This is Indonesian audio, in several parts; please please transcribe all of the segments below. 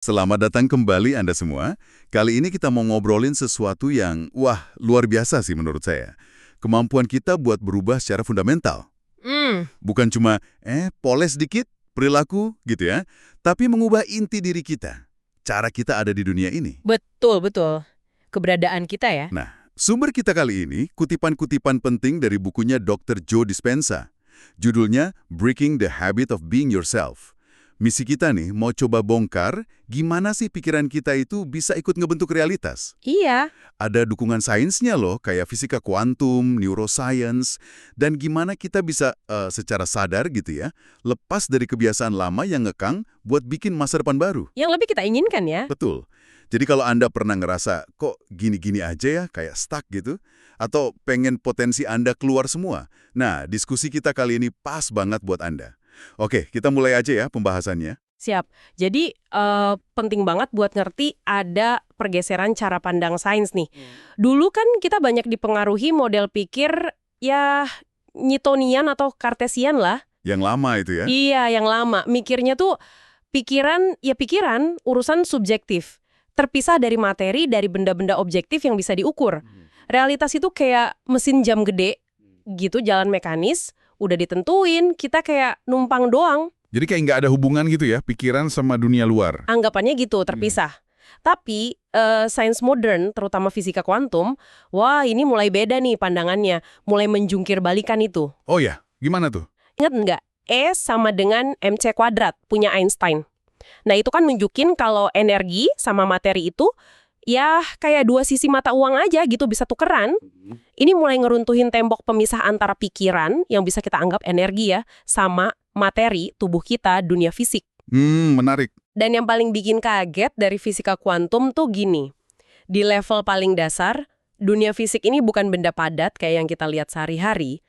Selamat datang kembali Anda semua. Kali ini kita mau ngobrolin sesuatu yang, luar biasa sih menurut saya. Kemampuan kita buat berubah secara fundamental. Bukan cuma, poles dikit, perilaku, gitu ya. Tapi mengubah inti diri kita. Cara kita ada di dunia ini. Betul, betul. Keberadaan kita ya. Nah, sumber kita kali ini, kutipan-kutipan penting dari bukunya Dr. Joe Dispenza. Judulnya, Breaking the Habit of Being Yourself. Misi kita nih mau coba bongkar gimana sih pikiran kita itu bisa ikut ngebentuk realitas. Iya. Ada dukungan sainsnya loh, kayak fisika kuantum, neuroscience, dan gimana kita bisa secara sadar gitu ya, lepas dari kebiasaan lama yang ngekang buat bikin masa depan baru. Yang lebih kita inginkan ya. Betul. Jadi kalau Anda pernah ngerasa, kok gini-gini aja ya, kayak stuck gitu, atau pengen potensi Anda keluar semua, nah diskusi kita kali ini pas banget buat Anda. Oke, kita mulai aja ya pembahasannya. Siap. Jadi penting banget buat ngerti ada pergeseran cara pandang sains nih. Dulu kan kita banyak dipengaruhi model pikir ya Newtonian atau Kartesian lah. Yang lama itu ya? Iya, yang lama. Mikirnya tuh pikiran, urusan subjektif. Terpisah dari materi, dari benda-benda objektif yang bisa diukur. Realitas itu kayak mesin jam gede, gitu, jalan mekanis, udah ditentuin, kita kayak numpang doang. Jadi kayak nggak ada hubungan gitu ya, pikiran sama dunia luar. Anggapannya gitu, terpisah. Tapi sains modern, terutama fisika kuantum, ini mulai beda nih pandangannya. Mulai menjungkir balikan itu. Oh ya, gimana tuh? Ingat nggak? E sama dengan mc kuadrat, punya Einstein. Nah itu kan nunjukin kalau energi sama materi itu ya kayak dua sisi mata uang aja gitu, bisa tukeran. Ini mulai ngeruntuhin tembok pemisah antara pikiran, yang bisa kita anggap energi ya, sama materi, tubuh kita, dunia fisik. Menarik. Dan yang paling bikin kaget dari fisika kuantum tuh gini. Di level paling dasar, dunia fisik ini bukan benda padat kayak yang kita lihat sehari-hari.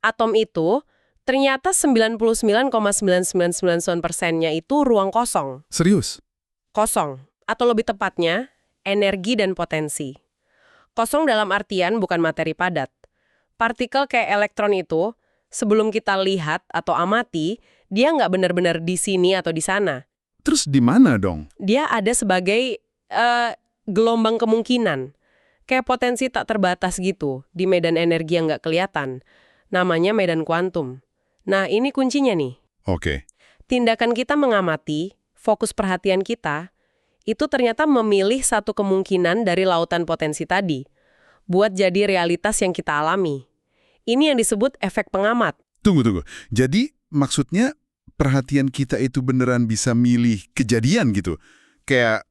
Atom itu ternyata 99,9999%-nya itu ruang kosong. Serius? Kosong. Atau lebih tepatnya, energi dan potensi. Kosong dalam artian bukan materi padat. Partikel kayak elektron itu, sebelum kita lihat atau amati, dia nggak benar-benar di sini atau di sana. Terus di mana dong? Dia ada sebagai gelombang kemungkinan. Kayak potensi tak terbatas gitu, di medan energi yang nggak kelihatan. Namanya medan kuantum. Nah, ini kuncinya nih. Oke. Tindakan kita mengamati, fokus perhatian kita, itu ternyata memilih satu kemungkinan dari lautan potensi tadi, buat jadi realitas yang kita alami. Ini yang disebut efek pengamat. Tunggu. Jadi maksudnya perhatian kita itu beneran bisa milih kejadian gitu? Kayak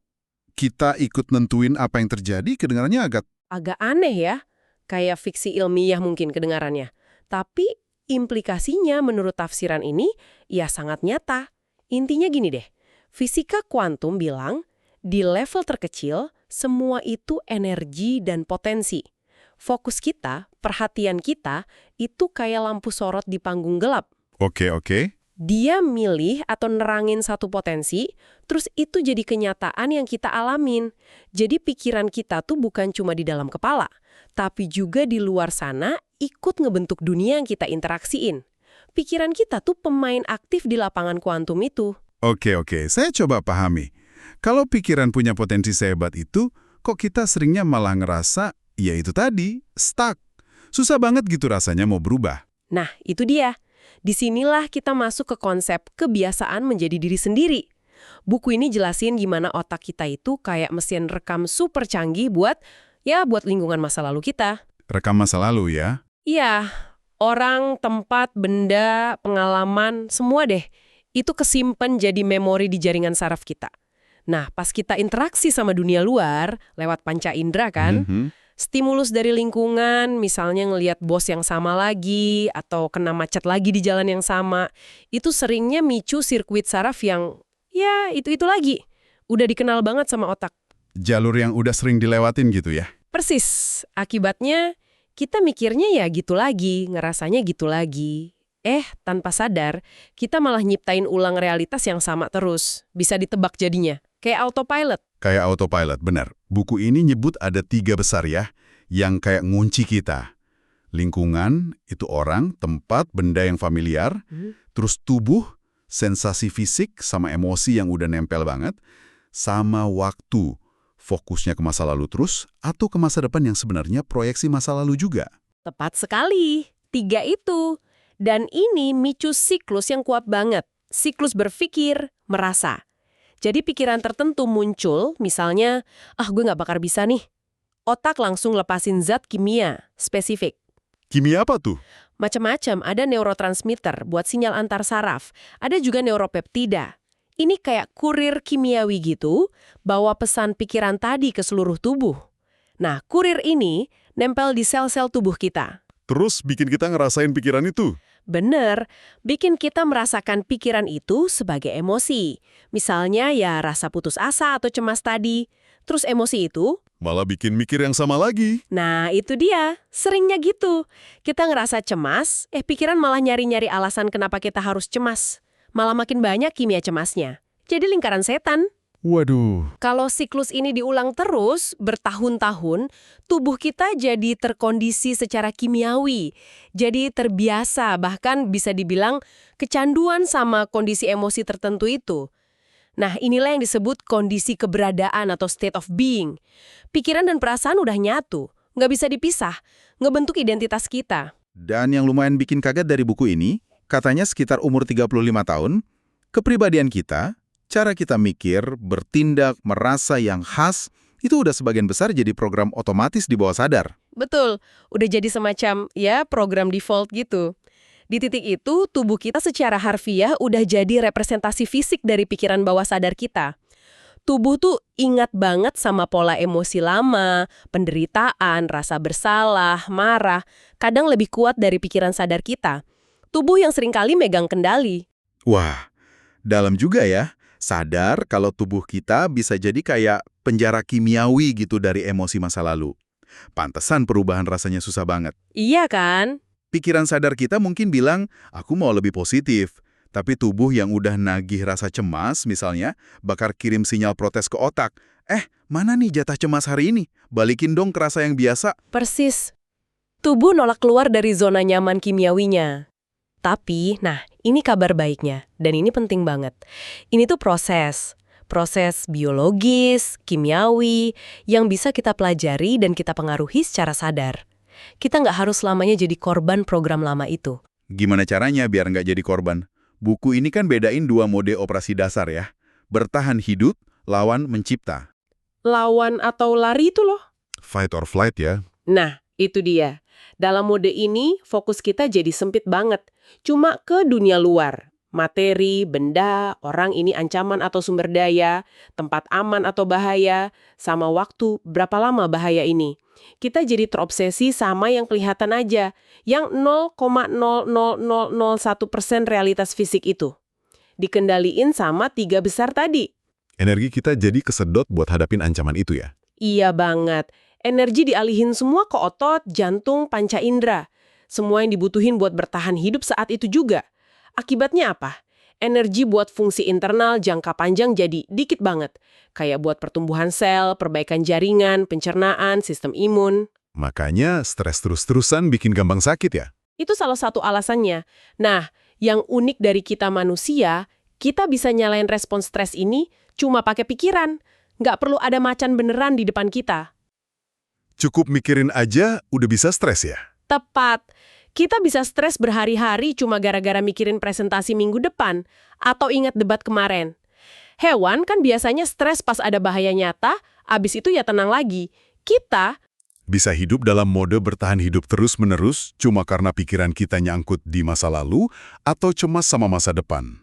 kita ikut nentuin apa yang terjadi, kedengarannya Agak aneh ya, kayak fiksi ilmiah mungkin kedengarannya. Tapi implikasinya menurut tafsiran ini ya sangat nyata. Intinya gini deh, fisika kuantum bilang di level terkecil semua itu energi dan potensi. Fokus kita, perhatian kita itu kayak lampu sorot di panggung gelap. Oke. Dia milih atau nerangin satu potensi, terus itu jadi kenyataan yang kita alamin. Jadi pikiran kita tuh bukan cuma di dalam kepala, tapi juga di luar sana ikut ngebentuk dunia yang kita interaksiin. Pikiran kita tuh pemain aktif di lapangan kuantum itu. Oke. Saya coba pahami. Kalau pikiran punya potensi sehebat itu, kok kita seringnya malah ngerasa, ya itu tadi, stuck. Susah banget gitu rasanya mau berubah. Nah, itu dia. Disinilah kita masuk ke konsep kebiasaan menjadi diri sendiri. Buku ini jelasin gimana otak kita itu kayak mesin rekam super canggih buat lingkungan masa lalu kita. Rekam masa lalu ya? Iya, orang, tempat, benda, pengalaman, semua deh. Itu kesimpan jadi memori di jaringan saraf kita. Nah, pas kita interaksi sama dunia luar, lewat panca indera kan, stimulus dari lingkungan, misalnya ngelihat bos yang sama lagi, atau kena macet lagi di jalan yang sama, itu seringnya micu sirkuit saraf yang, itu lagi. Udah dikenal banget sama otak. Jalur yang udah sering dilewatin gitu ya? Persis. Akibatnya, kita mikirnya ya gitu lagi, ngerasanya gitu lagi. Tanpa sadar, kita malah nyiptain ulang realitas yang sama terus. Bisa ditebak jadinya. Kayak autopilot. Kayak autopilot, benar. Buku ini nyebut ada 3 besar ya, yang kayak ngunci kita. Lingkungan, itu orang, tempat, benda yang familiar. Terus tubuh, sensasi fisik sama emosi yang udah nempel banget. sama waktu. Fokusnya ke masa lalu terus atau ke masa depan yang sebenarnya proyeksi masa lalu juga? Tepat sekali. 3 itu. Dan ini micu siklus yang kuat banget. Siklus berpikir, merasa. Jadi pikiran tertentu muncul, misalnya, gue nggak bakal bisa nih. Otak langsung lepasin zat kimia, spesifik. Kimia apa tuh? Macam-macam, ada neurotransmitter buat sinyal antar saraf. Ada juga neuropeptida. Ini kayak kurir kimiawi gitu, bawa pesan pikiran tadi ke seluruh tubuh. Nah, kurir ini nempel di sel-sel tubuh kita. Terus bikin kita ngerasain pikiran itu? Bener, bikin kita merasakan pikiran itu sebagai emosi. Misalnya ya rasa putus asa atau cemas tadi. Terus emosi itu, Malah bikin mikir yang sama lagi. nah itu dia, seringnya gitu. Kita ngerasa cemas, pikiran malah nyari-nyari alasan kenapa kita harus cemas. Malah makin banyak kimia cemasnya. Jadi lingkaran setan. Waduh. Kalau siklus ini diulang terus, bertahun-tahun, tubuh kita jadi terkondisi secara kimiawi. Jadi terbiasa, bahkan bisa dibilang kecanduan sama kondisi emosi tertentu itu. Nah, inilah yang disebut kondisi keberadaan atau state of being. Pikiran dan perasaan udah nyatu, nggak bisa dipisah, ngebentuk identitas kita. Dan yang lumayan bikin kaget dari buku ini, katanya sekitar umur 35 tahun, kepribadian kita, cara kita mikir, bertindak, merasa yang khas, itu udah sebagian besar jadi program otomatis di bawah sadar. Betul, udah jadi semacam program default gitu. Di titik itu, tubuh kita secara harfiah udah jadi representasi fisik dari pikiran bawah sadar kita. Tubuh tuh ingat banget sama pola emosi lama, penderitaan, rasa bersalah, marah, kadang lebih kuat dari pikiran sadar kita. Tubuh yang seringkali megang kendali. Wah, dalam juga ya. Sadar kalau tubuh kita bisa jadi kayak penjara kimiawi gitu dari emosi masa lalu. Pantesan perubahan rasanya susah banget. Iya kan? Pikiran sadar kita mungkin bilang, aku mau lebih positif. Tapi tubuh yang udah nagih rasa cemas, misalnya, bakal kirim sinyal protes ke otak. Mana nih jatah cemas hari ini? Balikin dong ke rasa yang biasa. Persis. Tubuh nolak keluar dari zona nyaman kimiawinya. Tapi, ini kabar baiknya. Dan ini penting banget. Ini tuh proses. Proses biologis, kimiawi, yang bisa kita pelajari dan kita pengaruhi secara sadar. Kita nggak harus selamanya jadi korban program lama itu. Gimana caranya biar nggak jadi korban? Buku ini kan bedain 2 mode operasi dasar ya. Bertahan hidup, lawan mencipta. Lawan atau lari itu loh. Fight or flight ya. Nah, itu dia. Dalam mode ini, fokus kita jadi sempit banget. Cuma ke dunia luar. Materi, benda, orang ini ancaman atau sumber daya, tempat aman atau bahaya, sama waktu, berapa lama bahaya ini. Kita jadi terobsesi sama yang kelihatan aja, yang 0,00001% realitas fisik itu. Dikendaliin sama 3 besar tadi. Energi kita jadi kesedot buat hadapin ancaman itu ya. Iya banget. Energi dialihin semua ke otot, jantung, panca indera. Semua yang dibutuhin buat bertahan hidup saat itu juga. Akibatnya apa? Energi buat fungsi internal jangka panjang jadi dikit banget. Kayak buat pertumbuhan sel, perbaikan jaringan, pencernaan, sistem imun. Makanya stres terus-terusan bikin gampang sakit ya? Itu salah satu alasannya. Nah, yang unik dari kita manusia, kita bisa nyalain respon stres ini cuma pakai pikiran. Nggak perlu ada macan beneran di depan kita. Cukup mikirin aja udah bisa stres ya? Tepat. Kita bisa stres berhari-hari cuma gara-gara mikirin presentasi minggu depan atau ingat debat kemarin. Hewan kan biasanya stres pas ada bahaya nyata, abis itu ya tenang lagi. Kita Bisa hidup dalam mode bertahan hidup terus-menerus cuma karena pikiran kita nyangkut di masa lalu atau cemas sama masa depan.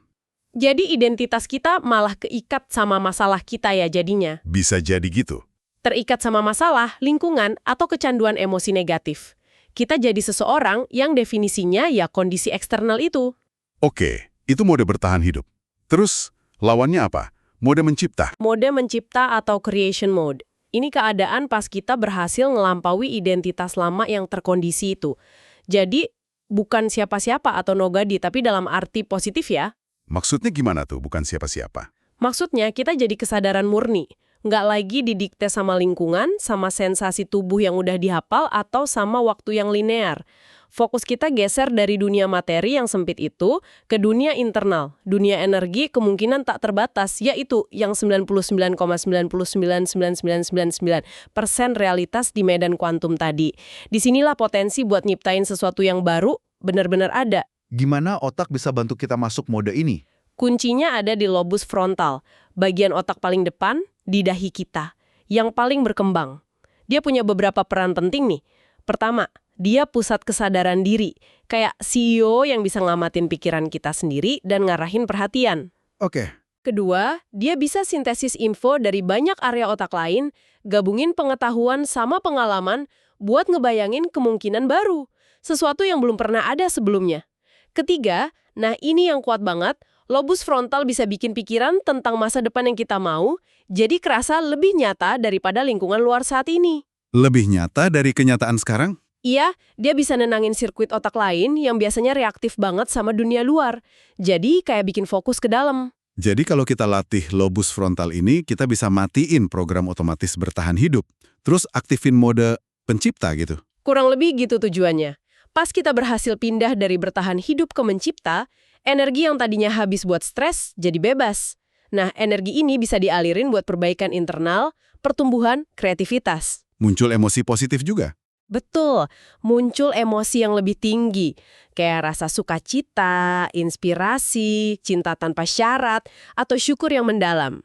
jadi identitas kita malah keikat sama masalah kita ya jadinya. Bisa jadi gitu. Terikat sama masalah, lingkungan, atau kecanduan emosi negatif. Kita jadi seseorang yang definisinya ya kondisi eksternal itu. Oke, itu mode bertahan hidup. Terus, lawannya apa? Mode mencipta. Mode mencipta atau creation mode. Ini keadaan pas kita berhasil ngelampaui identitas lama yang terkondisi itu. Jadi, bukan siapa-siapa atau nogadi, tapi dalam arti positif ya. Maksudnya gimana tuh, bukan siapa-siapa? Maksudnya, kita jadi kesadaran murni. Nggak lagi didikte sama lingkungan, sama sensasi tubuh yang udah dihafal, atau sama waktu yang linear. Fokus kita geser dari dunia materi yang sempit itu ke dunia internal. Dunia energi kemungkinan tak terbatas, yaitu yang 99,999999% realitas di medan kuantum tadi. Disinilah potensi buat nyiptain sesuatu yang baru benar-benar ada. Gimana otak bisa bantu kita masuk mode ini? Kuncinya ada di lobus frontal, bagian otak paling depan di dahi kita, yang paling berkembang. Dia punya beberapa peran penting nih. Pertama, dia pusat kesadaran diri, kayak CEO yang bisa ngamatin pikiran kita sendiri dan ngarahin perhatian. Oke. Kedua, dia bisa sintesis info dari banyak area otak lain, gabungin pengetahuan sama pengalaman buat ngebayangin kemungkinan baru, sesuatu yang belum pernah ada sebelumnya. Ketiga, nah ini yang kuat banget, lobus frontal bisa bikin pikiran tentang masa depan yang kita mau, jadi kerasa lebih nyata daripada lingkungan luar saat ini. Lebih nyata dari kenyataan sekarang? Iya, dia bisa nenangin sirkuit otak lain yang biasanya reaktif banget sama dunia luar. Jadi kayak bikin fokus ke dalam. Jadi kalau kita latih lobus frontal ini, kita bisa matiin program otomatis bertahan hidup. Terus aktifin mode pencipta gitu. Kurang lebih gitu tujuannya. Pas kita berhasil pindah dari bertahan hidup ke mencipta, energi yang tadinya habis buat stres jadi bebas. Nah, energi ini bisa dialirin buat perbaikan internal, pertumbuhan, kreativitas. Muncul emosi positif juga. Betul, muncul emosi yang lebih tinggi, kayak rasa sukacita, inspirasi, cinta tanpa syarat, atau syukur yang mendalam.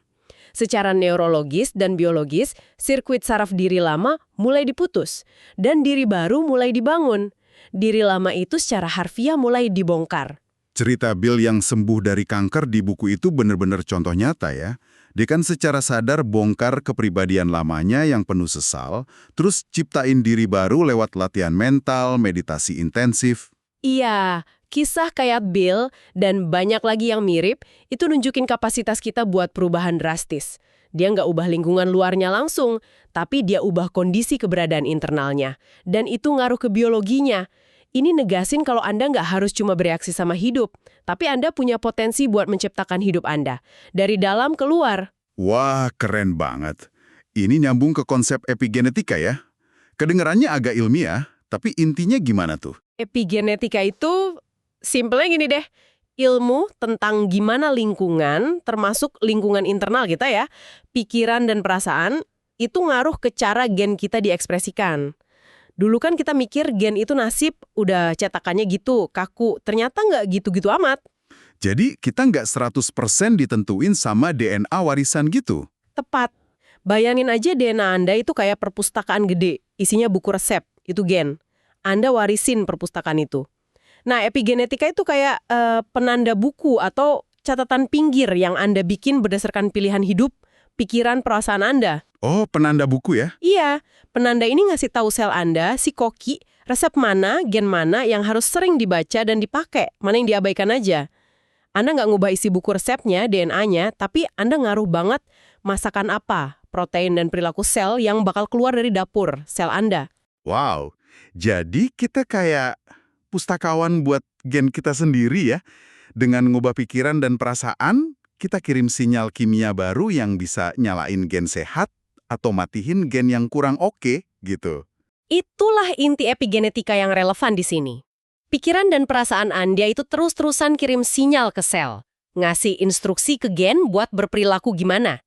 Secara neurologis dan biologis, sirkuit saraf diri lama mulai diputus, dan diri baru mulai dibangun. Diri lama itu secara harfiah mulai dibongkar. Cerita Bill yang sembuh dari kanker di buku itu benar-benar contoh nyata ya. Dia kan secara sadar bongkar kepribadian lamanya yang penuh sesal, terus ciptain diri baru lewat latihan mental, meditasi intensif. Iya, kisah kayak Bill dan banyak lagi yang mirip, itu nunjukin kapasitas kita buat perubahan drastis. Dia nggak ubah lingkungan luarnya langsung, tapi dia ubah kondisi keberadaan internalnya. Dan itu ngaruh ke biologinya. Ini negasin kalau Anda nggak harus cuma bereaksi sama hidup, tapi Anda punya potensi buat menciptakan hidup Anda. Dari dalam keluar. Wah, keren banget. Ini nyambung ke konsep epigenetika ya. Kedengarannya agak ilmiah, tapi intinya gimana tuh? Epigenetika itu, simpelnya gini deh, ilmu tentang gimana lingkungan, termasuk lingkungan internal kita ya, pikiran dan perasaan, itu ngaruh ke cara gen kita diekspresikan. Dulu kan kita mikir gen itu nasib, udah cetakannya gitu, kaku. Ternyata nggak gitu-gitu amat. Jadi kita nggak 100% ditentuin sama DNA warisan gitu? Tepat. Bayangin aja DNA Anda itu kayak perpustakaan gede, isinya buku resep, itu gen. Anda warisin perpustakaan itu. Nah, epigenetika itu kayak penanda buku atau catatan pinggir yang Anda bikin berdasarkan pilihan hidup, pikiran, perasaan Anda. Oh, penanda buku ya? Iya, penanda ini ngasih tahu sel Anda, si koki, resep mana, gen mana yang harus sering dibaca dan dipakai, mana yang diabaikan aja. Anda nggak ngubah isi buku resepnya, DNA-nya, tapi Anda ngaruh banget masakan apa, protein dan perilaku sel yang bakal keluar dari dapur, sel Anda. Wow, jadi kita kayak pustakawan buat gen kita sendiri ya. Dengan ngubah pikiran dan perasaan, kita kirim sinyal kimia baru yang bisa nyalain gen sehat atau matiin gen yang kurang oke, gitu. Itulah inti epigenetika yang relevan di sini. Pikiran dan perasaan Anda itu terus-terusan kirim sinyal ke sel, ngasih instruksi ke gen buat berperilaku gimana.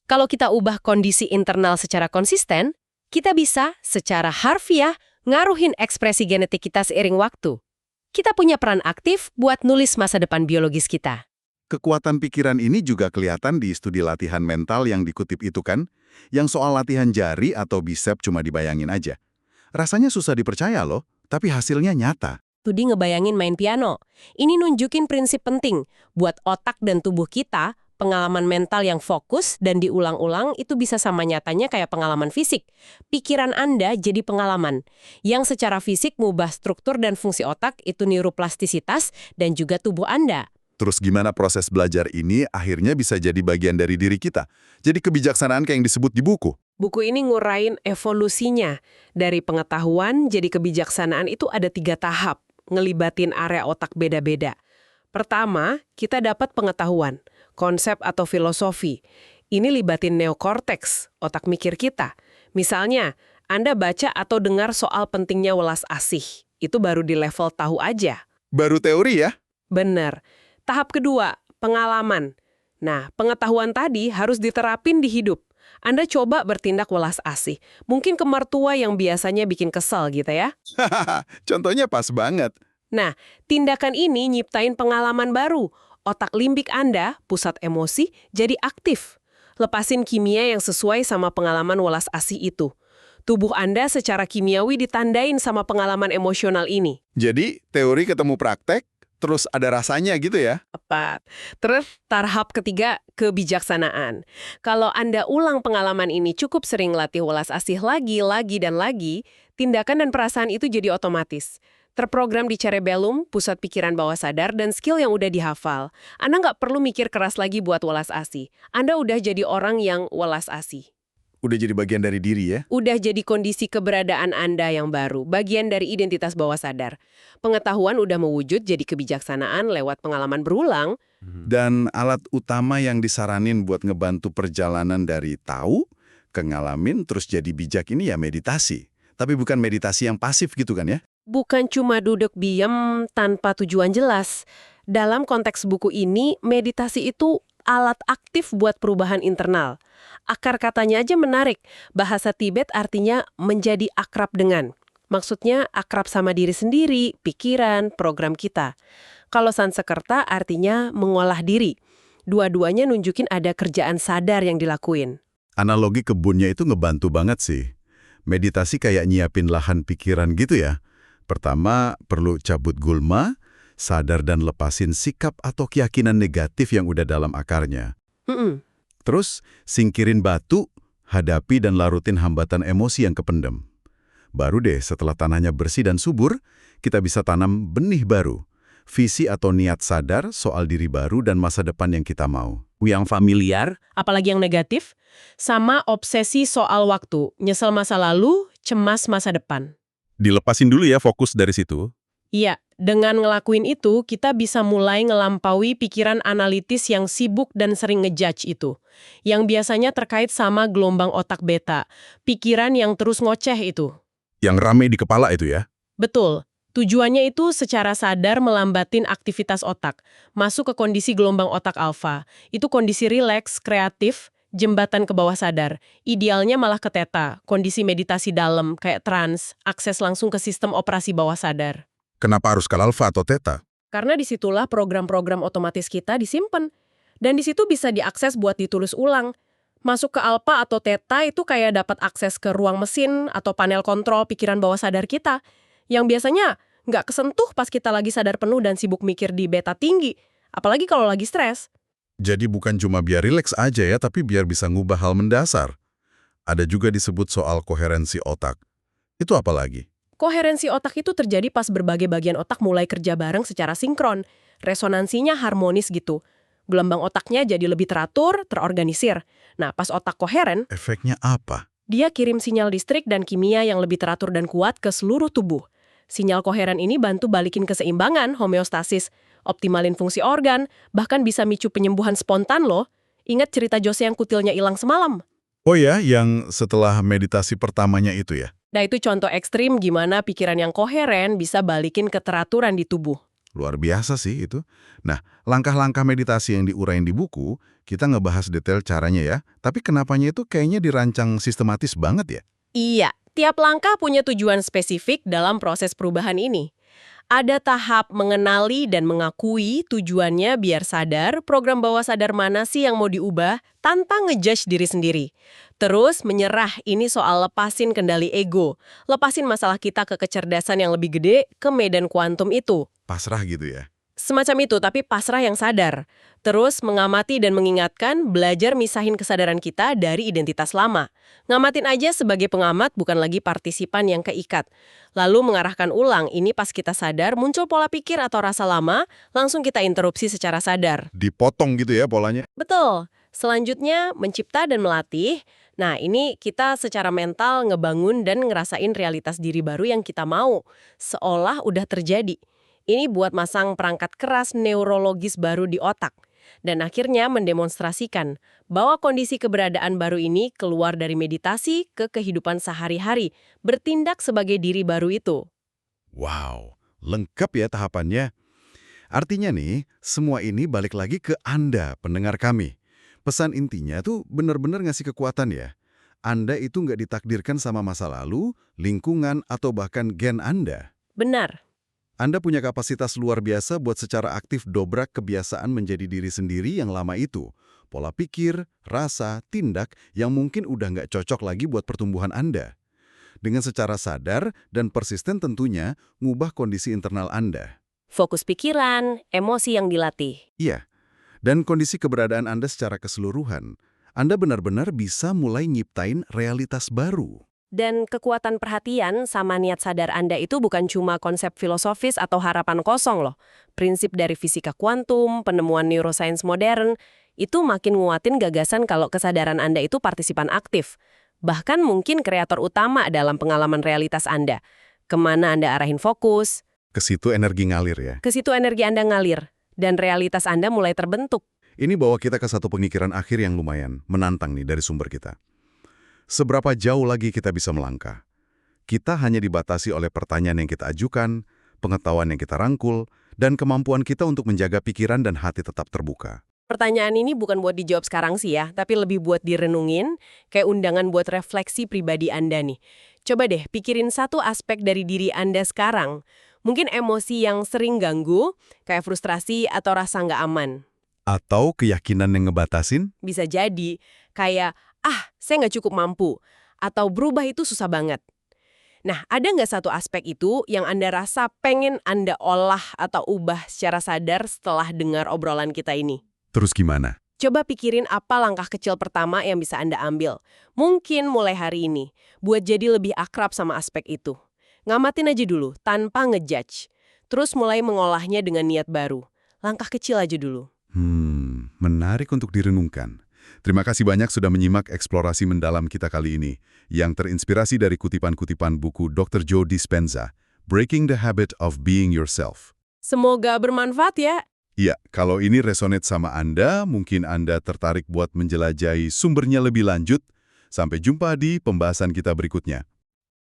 Kalau kita ubah kondisi internal secara konsisten, kita bisa secara harfiah ngaruhin ekspresi genetik kita seiring waktu. Kita punya peran aktif buat nulis masa depan biologis kita. Kekuatan pikiran ini juga kelihatan di studi latihan mental yang dikutip itu kan, yang soal latihan jari atau bicep cuma dibayangin aja. Rasanya susah dipercaya loh, tapi hasilnya nyata. Studi ngebayangin main piano. Ini nunjukin prinsip penting. Buat otak dan tubuh kita, pengalaman mental yang fokus dan diulang-ulang itu bisa sama nyatanya kayak pengalaman fisik. Pikiran Anda jadi pengalaman. Yang secara fisik mengubah struktur dan fungsi otak itu neuroplastisitas dan juga tubuh Anda. Terus gimana proses belajar ini akhirnya bisa jadi bagian dari diri kita? Jadi kebijaksanaan kayak yang disebut di buku. Buku ini ngurain evolusinya. Dari pengetahuan jadi kebijaksanaan itu ada 3 tahap, ngelibatin area otak beda-beda. Pertama, kita dapat pengetahuan, konsep atau filosofi. Ini libatin neokorteks, otak mikir kita. Misalnya, Anda baca atau dengar soal pentingnya welas asih. itu baru di level tahu aja. Baru teori ya? Bener. Tahap kedua, pengalaman. Nah, pengetahuan tadi harus diterapin di hidup. Anda coba bertindak welas asih. Mungkin ke mertua yang biasanya bikin kesel gitu ya. Contohnya pas banget. Nah, tindakan ini nyiptain pengalaman baru. Otak limbik Anda, pusat emosi, jadi aktif. Lepasin kimia yang sesuai sama pengalaman welas asih itu. Tubuh Anda secara kimiawi ditandain sama pengalaman emosional ini. Jadi, teori ketemu praktek, terus ada rasanya gitu ya? Tepat. Terus tahap ketiga, kebijaksanaan. Kalau Anda ulang pengalaman ini cukup sering latih welas asih lagi, dan lagi, tindakan dan perasaan itu jadi otomatis. Terprogram di cerebellum, pusat pikiran bawah sadar, dan skill yang udah dihafal. Anda nggak perlu mikir keras lagi buat welas asih. Anda udah jadi orang yang welas asih. Udah jadi bagian dari diri ya? Udah jadi kondisi keberadaan Anda yang baru, bagian dari identitas bawah sadar. Pengetahuan udah mewujud jadi kebijaksanaan lewat pengalaman berulang. Dan alat utama yang disaranin buat ngebantu perjalanan dari tahu, ke ngalamin, terus jadi bijak ini ya meditasi. Tapi bukan meditasi yang pasif gitu kan ya? Bukan cuma duduk diam tanpa tujuan jelas. Dalam konteks buku ini, meditasi itu alat aktif buat perubahan internal. Akar katanya aja menarik. Bahasa Tibet artinya menjadi akrab dengan. Maksudnya akrab sama diri sendiri, pikiran, program kita. Kalau Sanskerta artinya mengolah diri. Dua-duanya nunjukin ada kerjaan sadar yang dilakuin. Analogi kebunnya itu ngebantu banget sih. Meditasi kayak nyiapin lahan pikiran gitu ya. Pertama, perlu cabut gulma, sadar dan lepasin sikap atau keyakinan negatif yang udah dalam akarnya. Terus, singkirin batu, hadapi dan larutin hambatan emosi yang kependem. Baru deh, setelah tanahnya bersih dan subur, kita bisa tanam benih baru. Visi atau niat sadar soal diri baru dan masa depan yang kita mau. Yang familiar, apalagi yang negatif, sama obsesi soal waktu, nyesel masa lalu, cemas masa depan. Dilepasin dulu ya fokus dari situ. Iya, dengan ngelakuin itu, kita bisa mulai ngelampaui pikiran analitis yang sibuk dan sering ngejudge itu. Yang biasanya terkait sama gelombang otak beta, pikiran yang terus ngoceh itu. Yang rame di kepala itu ya? Betul. Tujuannya itu secara sadar melambatin aktivitas otak, masuk ke kondisi gelombang otak alfa. Itu kondisi rileks, kreatif, jembatan ke bawah sadar. Idealnya malah ke theta, kondisi meditasi dalam, kayak trans, akses langsung ke sistem operasi bawah sadar. Kenapa harus ke alfa atau theta? Karena disitulah program-program otomatis kita disimpan. Dan di situ bisa diakses buat ditulis ulang. Masuk ke alfa atau theta itu kayak dapat akses ke ruang mesin atau panel kontrol pikiran bawah sadar kita. Yang biasanya nggak kesentuh pas kita lagi sadar penuh dan sibuk mikir di beta tinggi. Apalagi kalau lagi stres. Jadi bukan cuma biar rileks aja ya, tapi biar bisa ngubah hal mendasar. Ada juga disebut soal koherensi otak. Itu apa lagi? Koherensi otak itu terjadi pas berbagai bagian otak mulai kerja bareng secara sinkron. Resonansinya harmonis gitu. Gelombang otaknya jadi lebih teratur, terorganisir. Nah, pas otak koheren, Efeknya apa? dia kirim sinyal listrik dan kimia yang lebih teratur dan kuat ke seluruh tubuh. Sinyal koheren ini bantu balikin keseimbangan, homeostasis, optimalin fungsi organ, bahkan bisa micu penyembuhan spontan loh. Ingat cerita Jose yang kutilnya hilang semalam? Oh ya, yang setelah meditasi pertamanya itu ya? Nah, itu contoh ekstrim gimana pikiran yang koheren bisa balikin keteraturan di tubuh. Luar biasa sih itu. Nah, langkah-langkah meditasi yang diurain di buku, kita ngebahas detail caranya ya. Tapi kenapanya itu kayaknya dirancang sistematis banget ya? Iya, tiap langkah punya tujuan spesifik dalam proses perubahan ini. Ada tahap mengenali dan mengakui tujuannya biar sadar program bawah sadar mana sih yang mau diubah tanpa ngejudge diri sendiri. Terus menyerah, ini soal lepasin kendali ego. Lepasin masalah kita ke kecerdasan yang lebih gede, ke medan kuantum itu. Pasrah gitu ya? Semacam itu, tapi pasrah yang sadar. Terus mengamati dan mengingatkan, belajar misahin kesadaran kita dari identitas lama. Ngamatin aja sebagai pengamat, bukan lagi partisipan yang keikat. Lalu mengarahkan ulang, ini pas kita sadar, muncul pola pikir atau rasa lama, langsung kita interupsi secara sadar. Dipotong gitu ya polanya? Betul. Selanjutnya, mencipta dan melatih. Nah, ini kita secara mental ngebangun dan ngerasain realitas diri baru yang kita mau. Seolah udah terjadi. Ini buat masang perangkat keras neurologis baru di otak. Dan akhirnya mendemonstrasikan bahwa kondisi keberadaan baru ini keluar dari meditasi ke kehidupan sehari-hari, bertindak sebagai diri baru itu. Wow, lengkap ya tahapannya. Artinya nih, semua ini balik lagi ke Anda, pendengar kami. Pesan intinya tuh benar-benar ngasih kekuatan ya. Anda itu nggak ditakdirkan sama masa lalu, lingkungan, atau bahkan gen Anda. Benar. Anda punya kapasitas luar biasa buat secara aktif dobrak kebiasaan menjadi diri sendiri yang lama itu. Pola pikir, rasa, tindak yang mungkin udah nggak cocok lagi buat pertumbuhan Anda. Dengan secara sadar dan persisten tentunya, ngubah kondisi internal Anda. Fokus pikiran, emosi yang dilatih. Iya, dan kondisi keberadaan Anda secara keseluruhan. Anda benar-benar bisa mulai nyiptain realitas baru. Dan kekuatan perhatian sama niat sadar Anda itu bukan cuma konsep filosofis atau harapan kosong loh. Prinsip dari fisika kuantum, penemuan neuroscience modern, itu makin nguatin gagasan kalau kesadaran Anda itu partisipan aktif. Bahkan mungkin kreator utama dalam pengalaman realitas Anda. Kemana Anda arahin fokus, Ke situ energi ngalir ya. ke situ energi Anda ngalir, dan realitas Anda mulai terbentuk. Ini bawa kita ke satu pemikiran akhir yang lumayan menantang nih dari sumber kita. Seberapa jauh lagi kita bisa melangkah? Kita hanya dibatasi oleh pertanyaan yang kita ajukan, pengetahuan yang kita rangkul, dan kemampuan kita untuk menjaga pikiran dan hati tetap terbuka. Pertanyaan ini bukan buat dijawab sekarang sih ya, tapi lebih buat direnungin, kayak undangan buat refleksi pribadi Anda nih. Coba deh pikirin satu aspek dari diri Anda sekarang. Mungkin emosi yang sering ganggu, kayak frustrasi atau rasa nggak aman. Atau keyakinan yang ngebatasin? Bisa jadi, kayak, saya nggak cukup mampu, atau berubah itu susah banget. Nah, ada nggak satu aspek itu yang Anda rasa pengen Anda olah atau ubah secara sadar setelah dengar obrolan kita ini? Terus gimana? Coba pikirin apa langkah kecil pertama yang bisa Anda ambil. Mungkin mulai hari ini, buat jadi lebih akrab sama aspek itu. Ngamatin aja dulu, tanpa ngejudge. Terus mulai mengolahnya dengan niat baru. Langkah kecil aja dulu. Menarik untuk direnungkan. Terima kasih banyak sudah menyimak eksplorasi mendalam kita kali ini, yang terinspirasi dari kutipan-kutipan buku Dr. Joe Dispenza, Breaking the Habit of Being Yourself. Semoga bermanfaat ya. Iya, kalau ini resonate sama Anda, mungkin Anda tertarik buat menjelajahi sumbernya lebih lanjut. Sampai jumpa di pembahasan kita berikutnya.